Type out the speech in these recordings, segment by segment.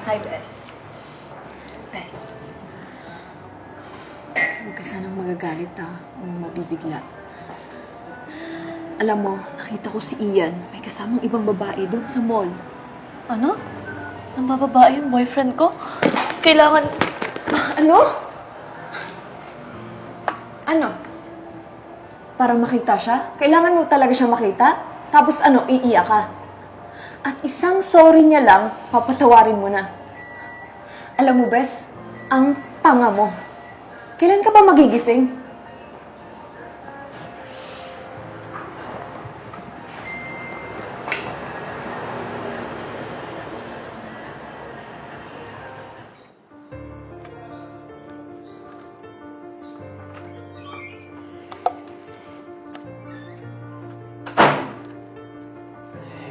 Hi, Bes. Bes. Huwag ka sanang magagalit, o mabibigla. Alam mo, nakita ko si Ian. May kasamang ibang babae doon sa mall. Ano? Nang bababae yung boyfriend ko? Kailangan... Ano? Ano? Para makita siya? Kailangan mo talaga siya makita? Tapos ano, iiyak ka? At isang sorry niya lang, papatawarin mo na. Alam mo, Bes, ang tanga mo. Kailan ka ba magigising?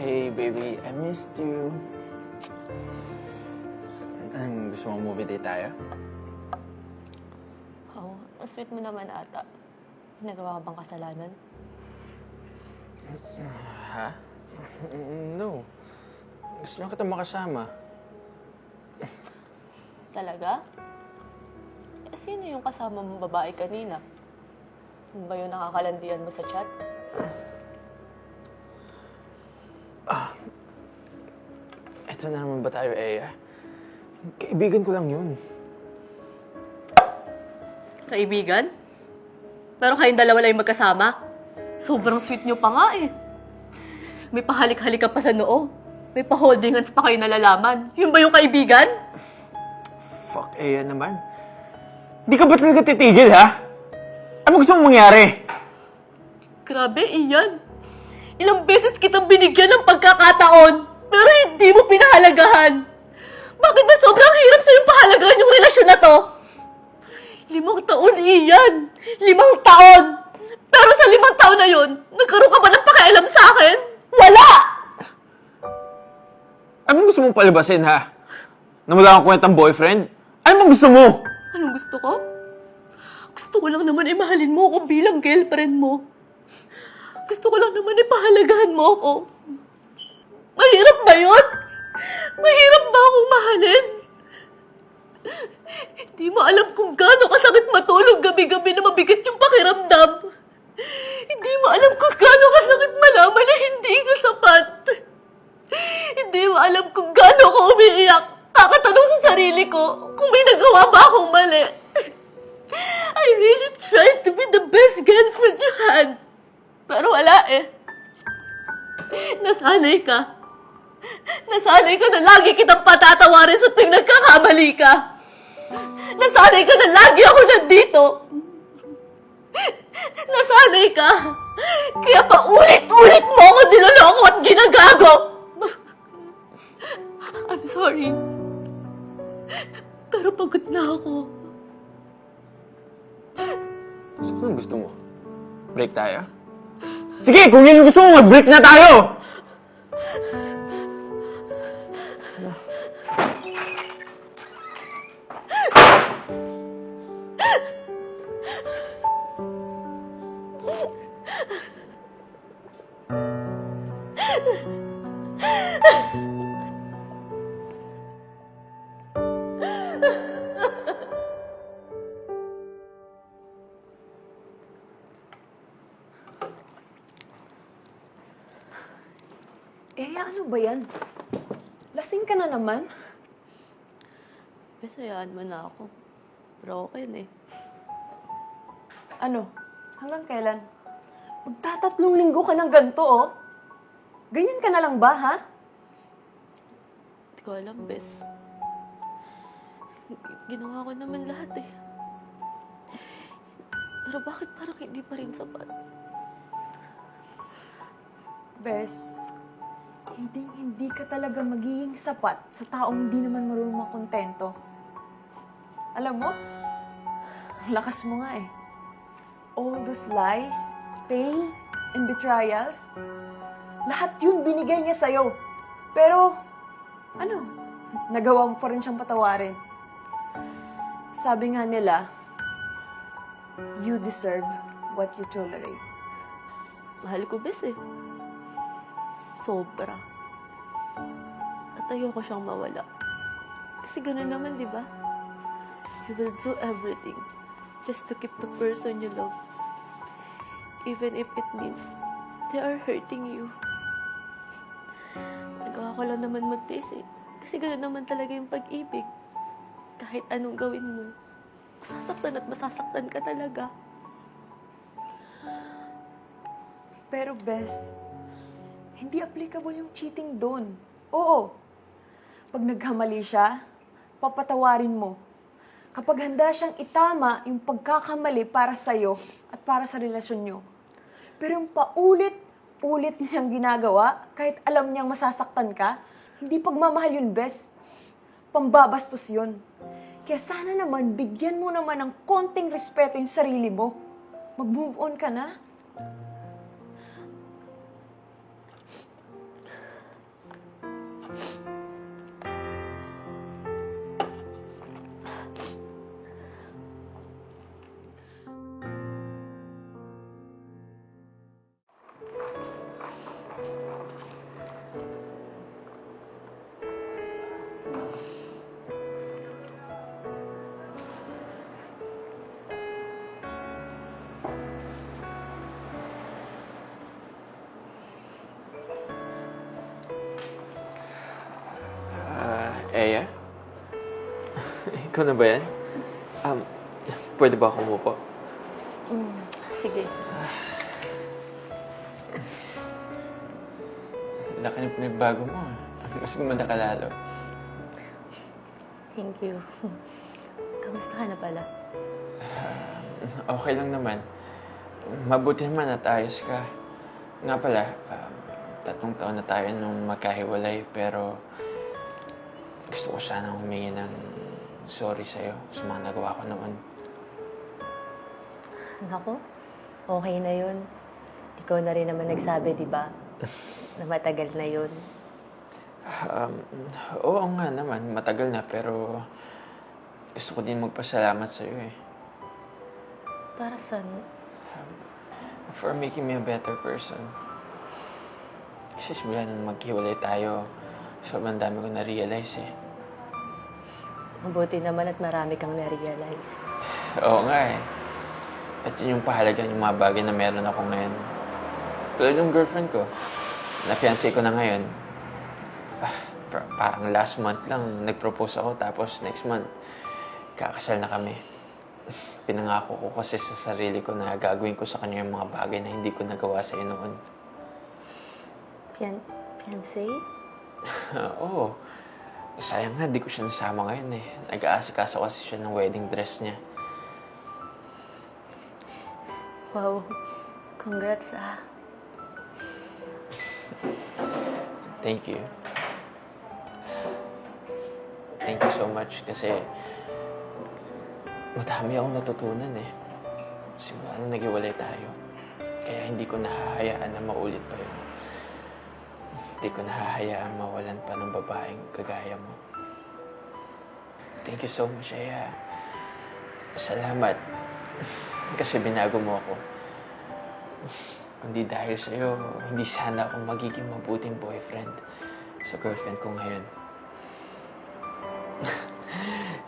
Hey, baby, I missed you. Anong gusto mong movie date tayo? Oh, ang sweet mo naman ata. Nagawa ka bang kasalanan? Ha? No. Gusto lang kita makasama. Talaga? Eh, sino yung kasama mong babae kanina? Ano ba yung nakakalandian mo sa chat? Ito na naman ba tayo, Eya? Kaibigan ko lang yun. Kaibigan? Pero kayong dalawa lang yung magkasama? Sobrang sweet nyo pa nga eh. May pahalik-halik ka pa sa noo. May pa-holding hands pa kayo nalalaman. Yun ba yung kaibigan? Fuck, Eya naman. Di ka ba talaga titigil, ha? Ano gusto mong mangyari? Grabe, Ian. Ilang beses kitang binigyan ng pagkakataon, pero hindi mo pinahalagahan. Bakit ba sobrang hirap sa'yo pahalagahan yung relasyon na to? 5 taon, Ian. 5 taon. Pero sa 5 taon na yun, nagkaroon ka ba ng pakialam sa akin? Wala! Anong gusto mong palabasin, ha? Na wala kang kwentang boyfriend? Ano bang gusto mo? Anong gusto ko? Gusto ko lang naman mahalin mo ako bilang girlfriend mo. Gusto ko lang naman pahalagahan mo ako. Mahirap ba yun? Mahirap ba akong mahalin? Hindi mo alam kung gaano kasakit matulog gabi-gabi na mabigat yung pakiramdam. Hindi mo alam kung gaano kasakit malaman na hindi ka sapat. Hindi mo alam kung gaano ako umiiyak. Kakatanong sa sarili ko kung may nagawa ba akong mali. I really tried to be the best girlfriend you had. Pero wala eh. Nasanay ka. Nasanay ka na lagi kitang patatawarin sa tuwing nagkakamali ka. Nasanay ka na lagi ako nandito. Nasanay ka. Kaya paulit-ulit mo ako niloloko at ginagago. I'm sorry. Pero pagod na ako. So, anong gusto mo? Break tayo? Sige, kung yun yung gusto mo, mag-break na tayo! Ano ba yan? Lasing ka na naman? Pasayaan mo na ako. Broken eh. Ano? Hanggang kailan? Magtatatlong linggo ka ng ganito, oh. Ganyan ka na lang ba, ha? Hindi ko alam, Bes. Ginawa ko naman lahat eh. Pero bakit parang hindi pa rin sapat? Bes, hindi ka talaga magiging sapat sa taong hindi naman marunong makontento. Alam mo, ang lakas mo nga eh. All those lies, pain, and betrayals, lahat yun binigay niya sa'yo. Pero, ano, nagawa mo pa rin siyang patawarin. Sabi nga nila, you deserve what you tolerate. Mahal ko, Bes eh. Sobra. At ayoko siyang mawala. Kasi gano'n naman, di ba? You will do everything just to keep the person you love. Even if it means they are hurting you. Nagawa ko lang naman magtiis eh. Kasi gano'n naman talaga yung pag-ibig. Kahit anong gawin mo, masasaktan at masasaktan ka talaga. Pero Bes, hindi applicable yung cheating doon. Oo. Pag nagkamali siya, papatawarin mo. Kapag handa siyang itama yung pagkakamali para sa'yo at para sa relasyon nyo. Pero yung paulit-ulit niyang ginagawa, kahit alam niyang masasaktan ka, hindi pagmamahal yun, Bes. Pambabastos yun. Kaya sana naman, bigyan mo naman ng konting respeto yung sarili mo. Mag-move on ka na. Eya? Ikaw na ba yan? Pwede ba ako umupo? Sige. Laki ng pinagbago mo. Mas gumanda ka lalo. Thank you. Kamusta ka na pala? Okay lang naman. Mabuti naman at ayos ka. Nga pala, 3 taon na tayo nung magkahiwalay, pero gusto ko sanang humingi ng sorry sa'yo sa mga nagawa ko noon. Nako, okay na yun. Ikaw na rin naman nagsabi, di ba? Na matagal na yun. Oo nga naman, matagal na, pero gusto ko din magpasalamat sa'yo eh. Para saan? For making me a better person. Kasi simula nung maghiwalay tayo, sobrang dami ko na-realize eh. Mabuti naman at marami kang na-realize. Oo nga eh. At yun yung pahalagan yung mga bagay na meron ako ngayon. Tulad yung girlfriend ko, na fiancé ko na ngayon. Parang last month lang nag-propose ako, tapos next month, kakasal na kami. Pinangako ko kasi sa sarili ko na gagawin ko sa kanya yung mga bagay na hindi ko nagawa sa'yo noon. Fiancé? Oo. Sayang nga, di ko siya nasama ngayon eh. Nag-aasikaso kasi siya ng wedding dress niya. Wow. Congrats ah. Thank you. Thank you so much kasi madami akong natutunan eh. Simula nung naghiwalay tayo. Kaya hindi ko nahahayaan na maulit pa yun. Hindi ko nahahayaan mawalan pa ng babaeng kagaya mo. Thank you so much, Aya. Salamat. Kasi binago mo ako. Kundi dahil sa'yo, hindi sana ako magiging mabuting boyfriend sa girlfriend ko ngayon.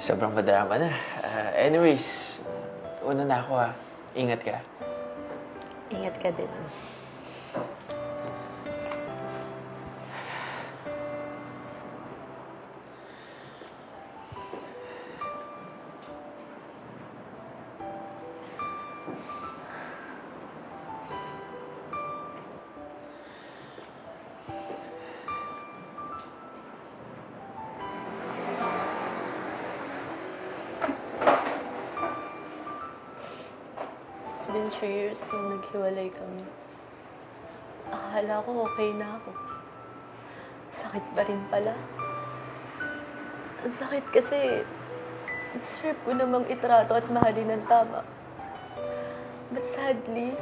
Sobrang madrama na. Anyways, una na ako ah. Ingat ka. Ingat ka din. It's been 3 years nung naghiwalay kami. Akala ko okay na ako. Sakit pa rin pala. Ang sakit kasi deserve ko namang itrato at mahalin ng tama. But sadly,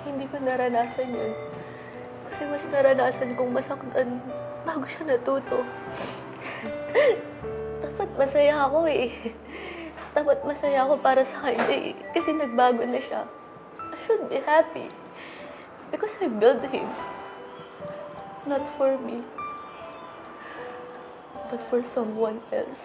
hindi ko naranasan yun. Kasi mas naranasan kong masaktan bago siya natuto. Dapat masaya ako eh. Dapat masaya ako para sa kanya eh. Kasi nagbago na siya. I should be happy. Because I built him. Not for me. But for someone else.